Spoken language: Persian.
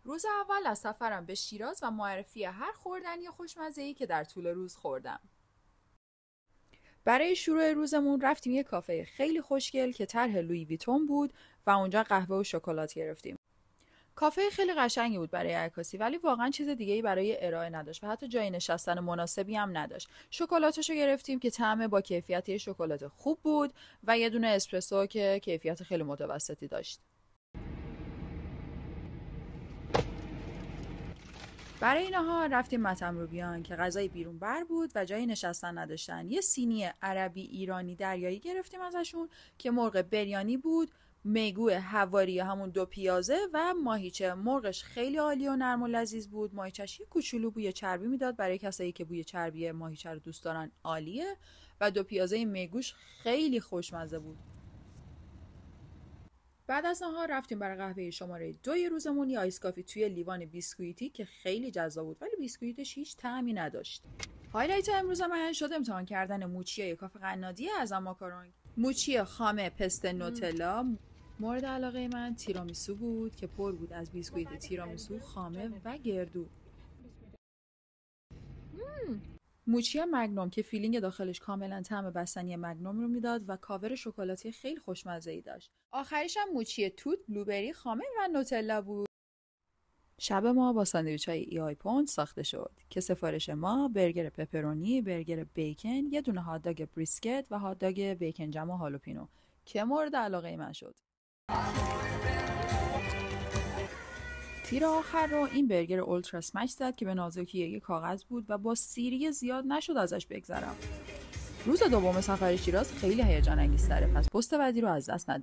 روز اول از سفرم به شیراز و معرفی هر خوردنی خوشمزه‌ای که در طول روز خوردم. برای شروع روزمون رفتیم یه کافه خیلی خوشگل که طرح لویی ویتون بود و اونجا قهوه و شکلات گرفتیم. کافه خیلی قشنگی بود برای عکاسی، ولی واقعا چیز دیگه‌ای برای ارائه نداشت و حتی جای نشستن مناسبی هم نداشت. شکلاتشو گرفتیم که طعم با کیفیت شکلات خوب بود و یه دونه اسپرسو که کیفیت خیلی متوسطی داشت. برای نهار رفتیم مطعم روبیان که غذای بیرون بر بود و جای نشستن نداشتن. یه سینی عربی ایرانی دریایی گرفتیم ازشون که مرغ بریانی بود، میگو حواری همون 2 پیازه و ماهیچه. مرغش خیلی عالی و نرم و لذیذ بود. ماهیچه‌ش یه کوچولو بوی چربی میداد، برای کسایی که بوی چربی ماهیچه رو دوست دارن عالیه. و 2 پیازه میگوش خیلی خوشمزه بود. بعد از نهار رفتیم برای قهوه شماره 2 روزمون، یه آیس کافی توی لیوان بیسکویتی که خیلی جذاب بود، ولی بیسکویتش هیچ طعمی نداشت. هایلایت امروز من شد امتحان کردن موچی کاف قنادی از ماکارون. موچی خامه پست نوتلا. مورد علاقه من تیرامیسو بود که پر بود از بیسکویت تیرامیسو خامه و گردو. موچی مگنوم که فیلینگ داخلش کاملا طعم بستنی مگنوم رو میداد و کاور شکلاتی خیلی خوشمزه‌ای داشت. آخریش هم موچی توت، بلوبری، خامه و نوتلا بود. شب ما با ساندویچ‌های ای پوند ساخته شد که سفارش ما برگر پپرونی، برگر بیکن، یه دونه هات‌داگ بریسکت و هات‌داگ بیکن جم و هالوپینو که مورد علاقه من شد. تیر آخر رو این برگر اولترا اسمش زد که به نازکی یه کاغذ بود و با سیری زیاد نشد ازش بگذرم. روز دوم سفر شیراز خیلی هیجان انگیزتره، پس پست بعدی رو از دست ندید.